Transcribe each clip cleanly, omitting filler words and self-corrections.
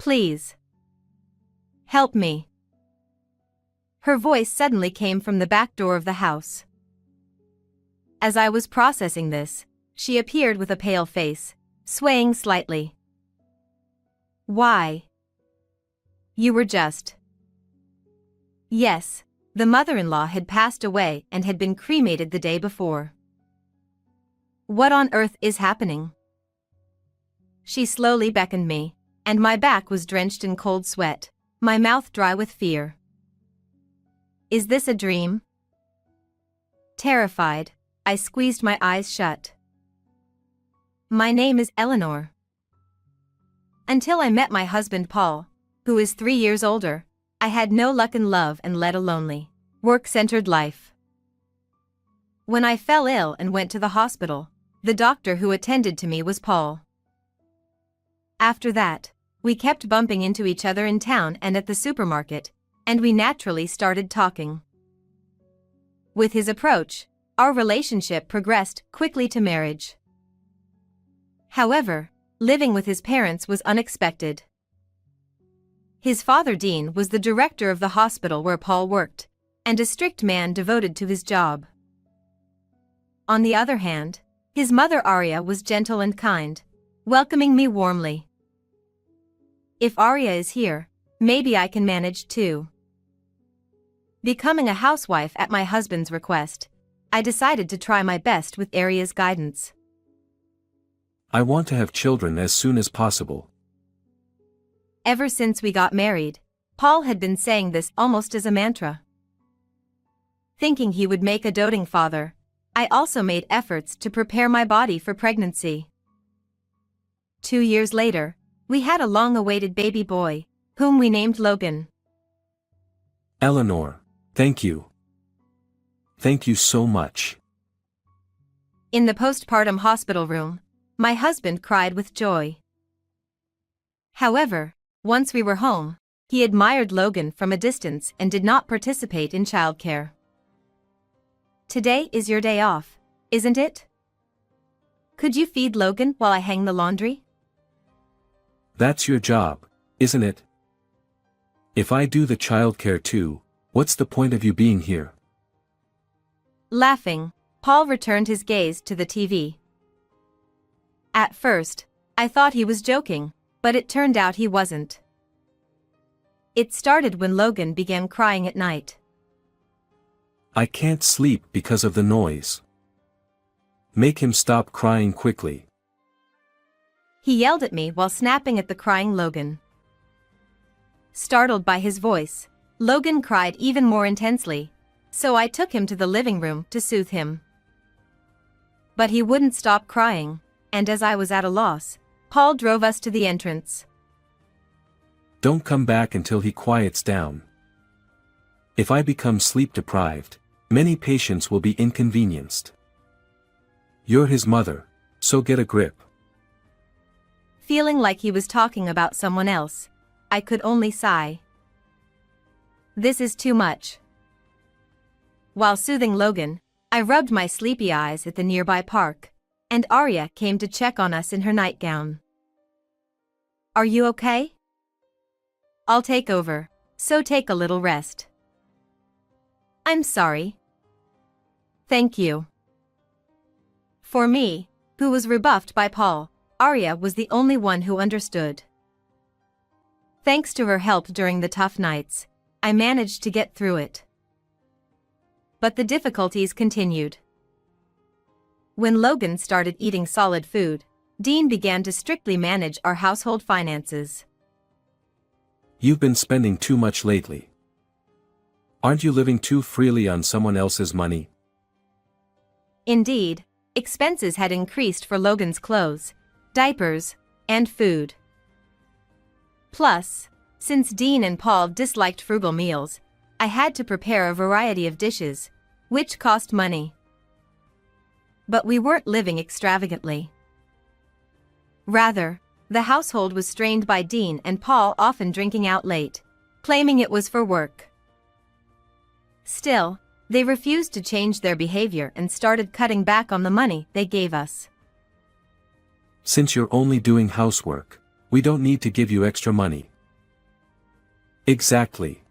Please. Help me. Her voice suddenly came from the back door of the house. As I was processing this, she appeared with a pale face, swaying slightly. Why? You were just... Yes, the mother-in-law had passed away and had been cremated the day before. What on earth is happening? She slowly beckoned me, and my back was drenched in cold sweat, my mouth dry with fear. Is this a dream? Terrified, I squeezed my eyes shut. My name is Eleanor. Until I met my husband Paul, who is 3 years older, I had no luck in love and led a lonely, work-centered life. When I fell ill and went to the hospital, the doctor who attended to me was Paul. After that, we kept bumping into each other in town and at the supermarket, and we naturally started talking. With his approach, our relationship progressed quickly to marriage. However, living with his parents was unexpected. His father Dean was the director of the hospital where Paul worked, and a strict man devoted to his job. On the other hand, his mother Arya was gentle and kind, welcoming me warmly. If Arya is here, maybe I can manage too. Becoming a housewife at my husband's request, I decided to try my best with Arya's guidance. I want to have children as soon as possible. Ever since we got married, Paul had been saying this almost as a mantra. Thinking he would make a doting father, I also made efforts to prepare my body for pregnancy. 2 years later, we had a long-awaited baby boy, whom we named Logan. Eleanor, thank you. Thank you so much. In the postpartum hospital room, my husband cried with joy. However, once we were home, he admired Logan from a distance and did not participate in childcare. Today is your day off, isn't it? Could you feed Logan while I hang the laundry? That's your job, isn't it? If I do the childcare too, what's the point of you being here? Laughing, Paul returned his gaze to the TV. At first, I thought he was joking, but it turned out he wasn't. It started when Logan began crying at night. I can't sleep because of the noise. Make him stop crying quickly. He yelled at me while snapping at the crying Logan. Startled by his voice, Logan cried even more intensely, so I took him to the living room to soothe him. But he wouldn't stop crying, and as I was at a loss, Paul drove us to the entrance. Don't come back until he quiets down. If I become sleep-deprived, many patients will be inconvenienced. You're his mother, so get a grip. Feeling like he was talking about someone else, I could only sigh. This is too much. While soothing Logan, I rubbed my sleepy eyes at the nearby park, and Arya came to check on us in her nightgown. Are you okay? I'll take over, so take a little rest. I'm sorry. Thank you. For me, who was rebuffed by Paul, Arya was the only one who understood. Thanks to her help during the tough nights, I managed to get through it. But the difficulties continued. When Logan started eating solid food, Dean began to strictly manage our household finances. You've been spending too much lately. Aren't you living too freely on someone else's money? Indeed, expenses had increased for Logan's clothes, diapers, and food. Plus, since Dean and Paul disliked frugal meals, I had to prepare a variety of dishes, which cost money. But we weren't living extravagantly. Rather, the household was strained by Dean and Paul often drinking out late, claiming it was for work. Still, they refused to change their behavior and started cutting back on the money they gave us. Since you're only doing housework, we don't need to give you extra money. Exactly.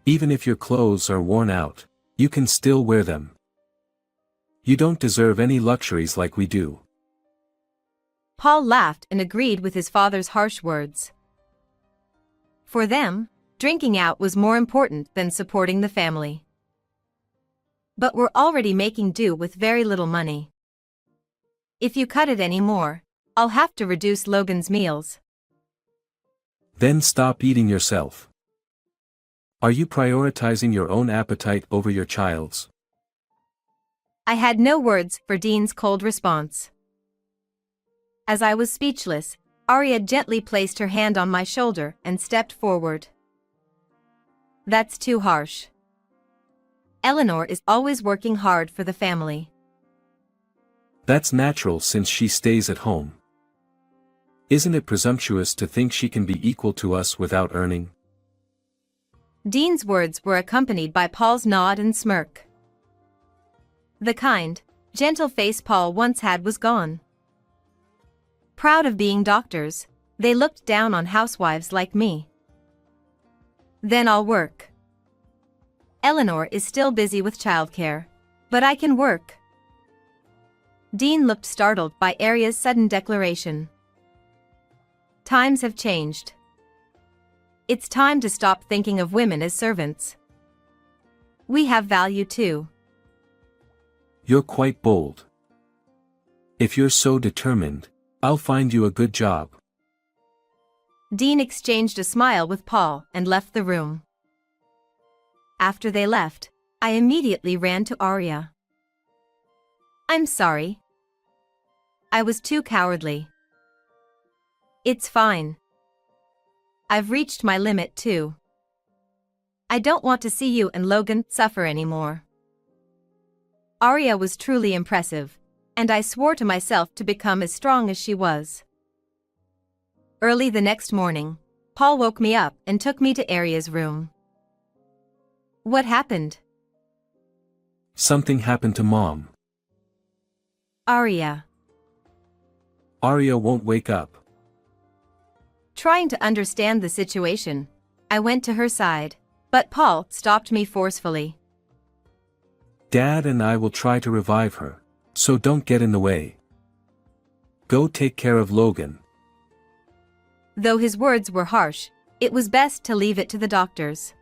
Even if your clothes are worn out, you can still wear them. You don't deserve any luxuries like we do. Paul laughed and agreed with his father's harsh words. For them, drinking out was more important than supporting the family. But we're already making do with very little money. If you cut it any more, I'll have to reduce Logan's meals. Then stop eating yourself. Are you prioritizing your own appetite over your child's? I had no words for Dean's cold response. As I was speechless, Arya gently placed her hand on my shoulder and stepped forward. That's too harsh. Eleanor is always working hard for the family. That's natural since she stays at home. Isn't it presumptuous to think she can be equal to us without earning? Dean's words were accompanied by Paul's nod and smirk. The kind, gentle face Paul once had was gone. Proud of being doctors, they looked down on housewives like me. Then I'll work. Eleanor is still busy with childcare, but I can work. Dean looked startled by Arya's sudden declaration. Times have changed. It's time to stop thinking of women as servants. We have value too. You're quite bold. If you're so determined, I'll find you a good job. Dean exchanged a smile with Paul and left the room. After they left, I immediately ran to Arya. I'm sorry. I was too cowardly. It's fine. I've reached my limit too. I don't want to see you and Logan suffer anymore. Arya was truly impressive, and I swore to myself to become as strong as she was. Early the next morning, Paul woke me up and took me to Arya's room. What happened? Something happened to Mom. Arya. Arya won't wake up. Trying to understand the situation, I went to her side, but Paul stopped me forcefully. Dad and I will try to revive her, so don't get in the way. Go take care of Logan. Though his words were harsh, it was best to leave it to the doctors.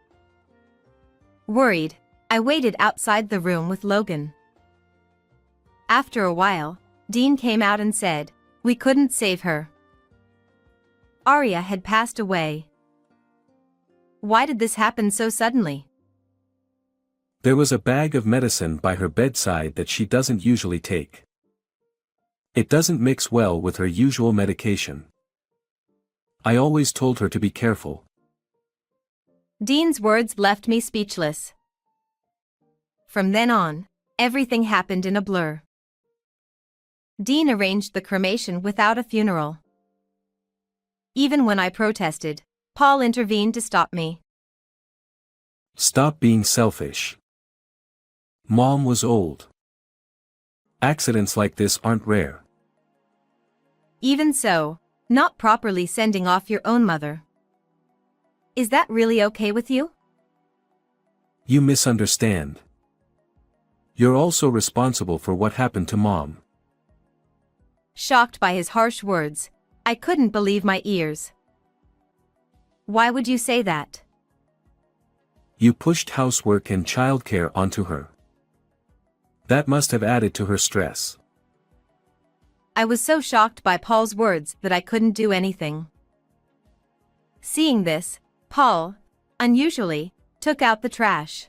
Worried, I waited outside the room with Logan. After a while, Dean came out and said, we couldn't save her. Arya had passed away. Why did this happen so suddenly? There was a bag of medicine by her bedside that she doesn't usually take. It doesn't mix well with her usual medication. I always told her to be careful. Dean's words left me speechless. From then on, everything happened in a blur. Dean arranged the cremation without a funeral. Even when I protested, Paul intervened to stop me. Stop being selfish. Mom was old. Accidents like this aren't rare. Even so, not properly sending off your own mother. Is that really okay with you? You misunderstand. You're also responsible for what happened to Mom. Shocked by his harsh words, I couldn't believe my ears. Why would you say that? You pushed housework and childcare onto her. That must have added to her stress. I was so shocked by Paul's words that I couldn't do anything. Seeing this, Paul, unusually, took out the trash.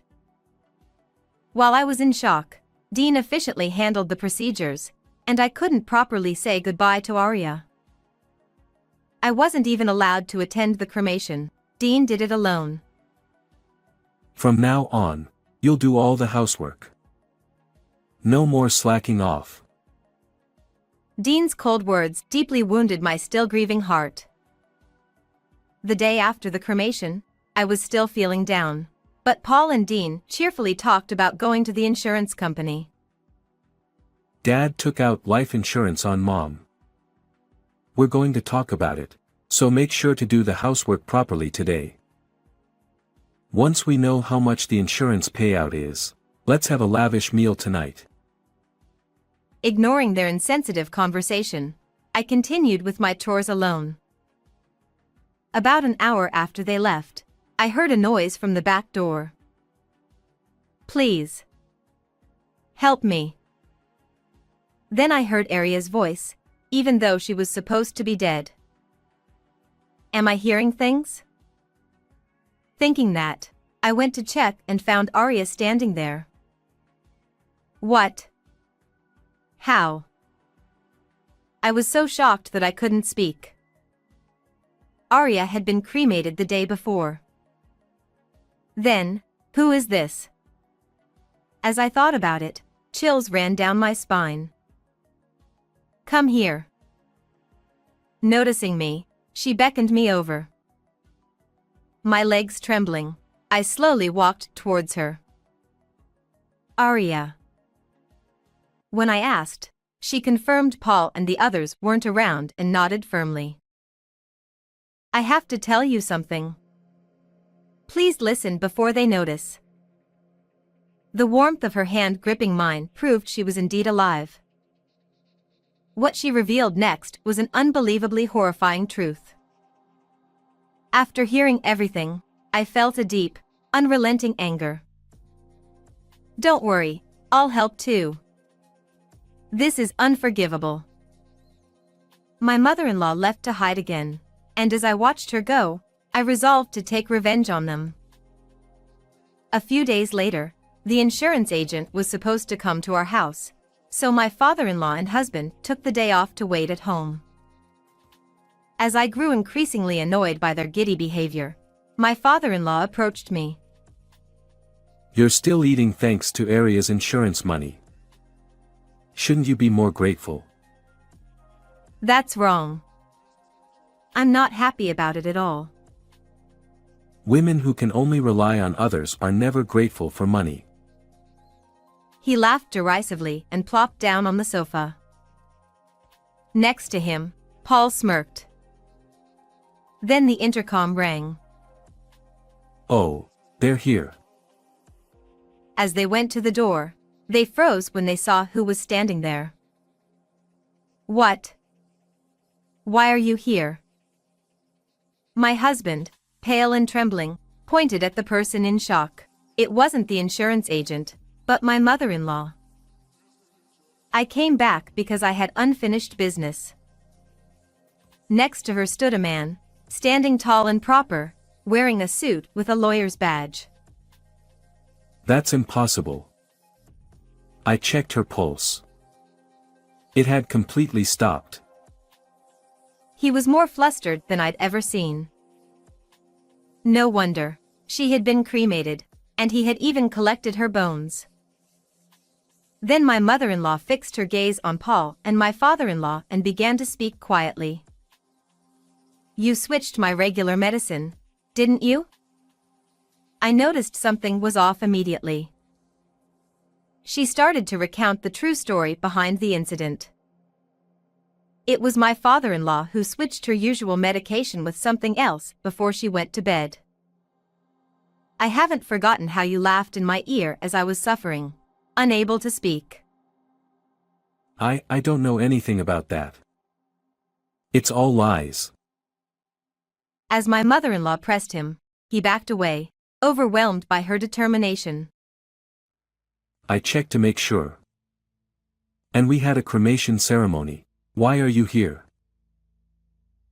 While I was in shock, Dean efficiently handled the procedures, and I couldn't properly say goodbye to Arya. I wasn't even allowed to attend the cremation. Dean did it alone. From now on, you'll do all the housework. No more slacking off. Dean's cold words deeply wounded my still grieving heart. The day after the cremation, I was still feeling down, but Paul and Dean cheerfully talked about going to the insurance company. Dad took out life insurance on Mom. We're going to talk about it, so make sure to do the housework properly today. Once we know how much the insurance payout is, let's have a lavish meal tonight. Ignoring their insensitive conversation, I continued with my chores alone. About an hour after they left, I heard a noise from the back door. "Please. Help me." Then I heard Aria's voice, even though she was supposed to be dead. Am I hearing things? Thinking that, I went to check and found Arya standing there. What? How? I was so shocked that I couldn't speak. Arya had been cremated the day before. Then, who is this? As I thought about it, chills ran down my spine. Come here. Noticing me, she beckoned me over. My legs trembling, I slowly walked towards her. Arya. When I asked, she confirmed Paul and the others weren't around and nodded firmly. I have to tell you something. Please listen before they notice. The warmth of her hand gripping mine proved she was indeed alive. What she revealed next was an unbelievably horrifying truth. After hearing everything, I felt a deep, unrelenting anger. Don't worry, I'll help too. This is unforgivable. My mother-in-law left to hide again, and as I watched her go, I resolved to take revenge on them. A few days later, the insurance agent was supposed to come to our house, so my father-in-law and husband took the day off to wait at home. As I grew increasingly annoyed by their giddy behavior, my father-in-law approached me. You're still eating thanks to Aria's insurance money. Shouldn't you be more grateful? That's wrong. I'm not happy about it at all. Women who can only rely on others are never grateful for money. He laughed derisively and plopped down on the sofa. Next to him, Paul smirked. Then the intercom rang. Oh, they're here. As they went to the door, they froze when they saw who was standing there. What? Why are you here? My husband, pale and trembling, pointed at the person in shock. It wasn't the insurance agent, but my mother-in-law. I came back because I had unfinished business. Next to her stood a man, standing tall and proper, wearing a suit with a lawyer's badge. That's impossible. I checked her pulse. It had completely stopped. He was more flustered than I'd ever seen. No wonder. She had been cremated, and he had even collected her bones. Then my mother-in-law fixed her gaze on Paul and my father-in-law and began to speak quietly. You switched my regular medicine, didn't you? I noticed something was off immediately. She started to recount the true story behind the incident. It was my father-in-law who switched her usual medication with something else before she went to bed. I haven't forgotten how you laughed in my ear as I was suffering, unable to speak. I don't know anything about that. It's all lies. As my mother-in-law pressed him, he backed away, overwhelmed by her determination. I checked to make sure. And we had a cremation ceremony. Why are you here?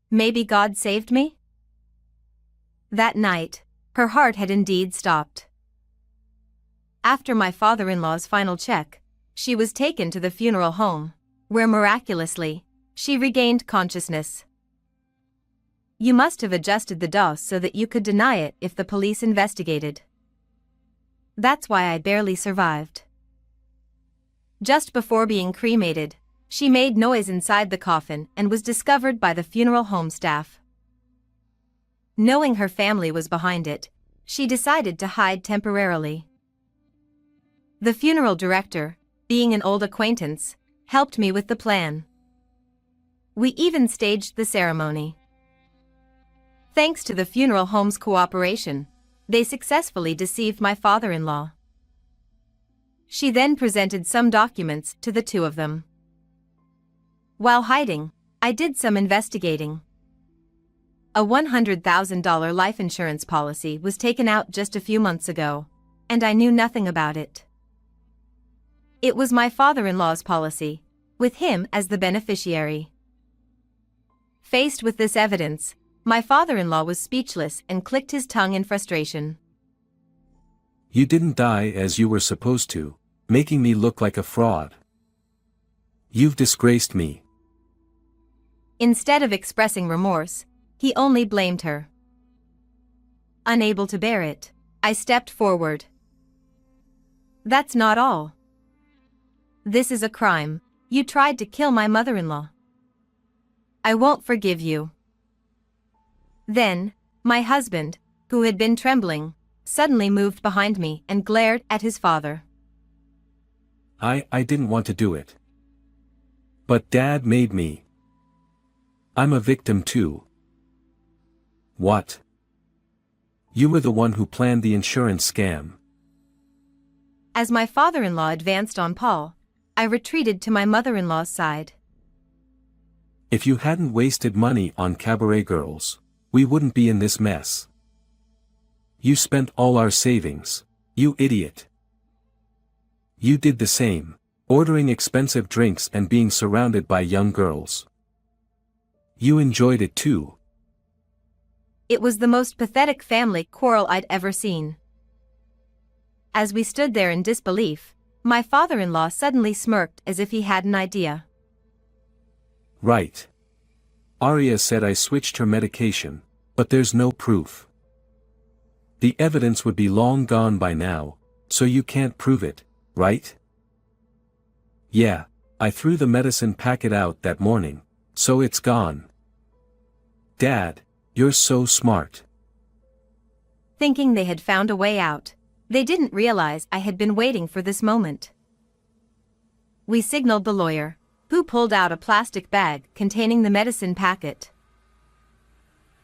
Maybe God saved me? That night, her heart had indeed stopped. After my father-in-law's final check, she was taken to the funeral home, where miraculously, she regained consciousness. You must have adjusted the dose so that you could deny it if the police investigated. That's why I barely survived. Just before being cremated, she made noise inside the coffin and was discovered by the funeral home staff. Knowing her family was behind it, she decided to hide temporarily. The funeral director, being an old acquaintance, helped me with the plan. We even staged the ceremony. Thanks to the funeral home's cooperation, they successfully deceived my father-in-law. She then presented some documents to the two of them. While hiding, I did some investigating. A $100,000 life insurance policy was taken out just a few months ago, and I knew nothing about it. It was my father-in-law's policy, with him as the beneficiary. Faced with this evidence, my father-in-law was speechless and clicked his tongue in frustration. You didn't die as you were supposed to, making me look like a fraud. You've disgraced me. Instead of expressing remorse, he only blamed her. Unable to bear it, I stepped forward. That's not all. This is a crime. You tried to kill my mother-in-law. I won't forgive you. Then, my husband, who had been trembling, suddenly moved behind me and glared at his father. I didn't want to do it. But Dad made me. I'm a victim too. What? You were the one who planned the insurance scam. As my father-in-law advanced on Paul, I retreated to my mother-in-law's side. If you hadn't wasted money on cabaret girls, we wouldn't be in this mess. You spent all our savings, you idiot. You did the same, ordering expensive drinks and being surrounded by young girls. You enjoyed it too. It was the most pathetic family quarrel I'd ever seen. As we stood there in disbelief, my father-in-law suddenly smirked as if he had an idea. Right. Arya said I switched her medication, but there's no proof. The evidence would be long gone by now, so you can't prove it, right? Yeah, I threw the medicine packet out that morning, so it's gone. Dad, you're so smart. Thinking they had found a way out, they didn't realize I had been waiting for this moment. We signaled the lawyer, who pulled out a plastic bag containing the medicine packet.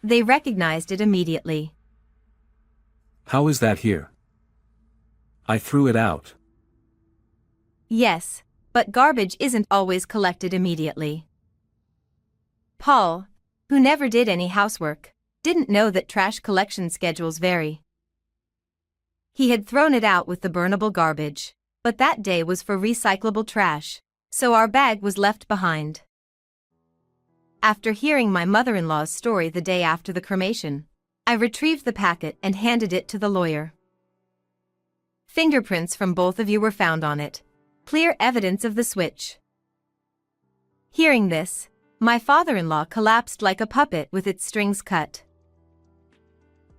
They recognized it immediately. How is that here? I threw it out. Yes, but garbage isn't always collected immediately. Paul, who never did any housework, didn't know that trash collection schedules vary. He had thrown it out with the burnable garbage, but that day was for recyclable trash, so our bag was left behind. After hearing my mother-in-law's story the day after the cremation, I retrieved the packet and handed it to the lawyer. Fingerprints from both of you were found on it, clear evidence of the switch. Hearing this, my father-in-law collapsed like a puppet with its strings cut.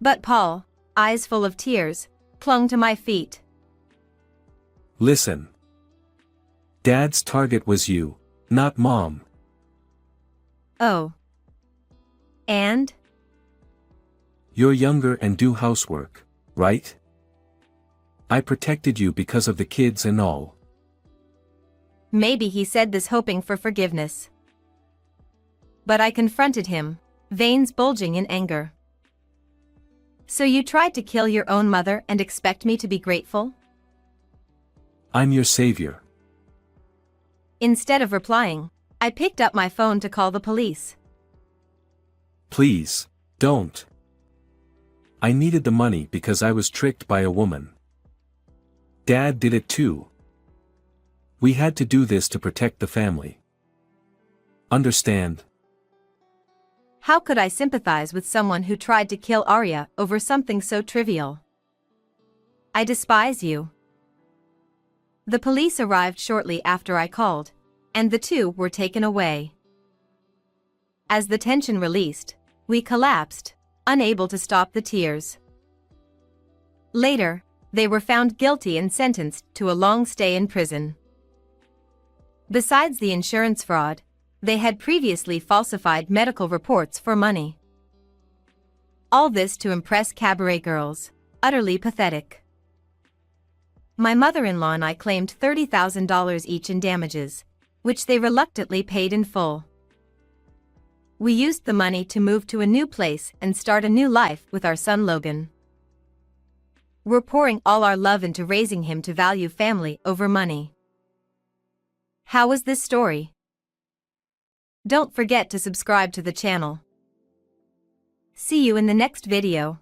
But Paul, eyes full of tears, clung to my feet. Listen. Dad's target was you, not Mom. Oh. And? You're younger and do housework, right? I protected you because of the kids and all. Maybe he said this hoping for forgiveness. But I confronted him, veins bulging in anger. So you tried to kill your own mother and expect me to be grateful? I'm your savior. Instead of replying, I picked up my phone to call the police. Please, don't. I needed the money because I was tricked by a woman. Dad did it too. We had to do this to protect the family. Understand? How could I sympathize with someone who tried to kill Arya over something so trivial? I despise you. The police arrived shortly after I called, and the two were taken away. As the tension released, we collapsed, unable to stop the tears. Later, they were found guilty and sentenced to a long stay in prison. Besides the insurance fraud, they had previously falsified medical reports for money. All this to impress cabaret girls, utterly pathetic. My mother-in-law and I claimed $30,000 each in damages, which they reluctantly paid in full. We used the money to move to a new place and start a new life with our son Logan. We're pouring all our love into raising him to value family over money. How was this story? Don't forget to subscribe to the channel. See you in the next video.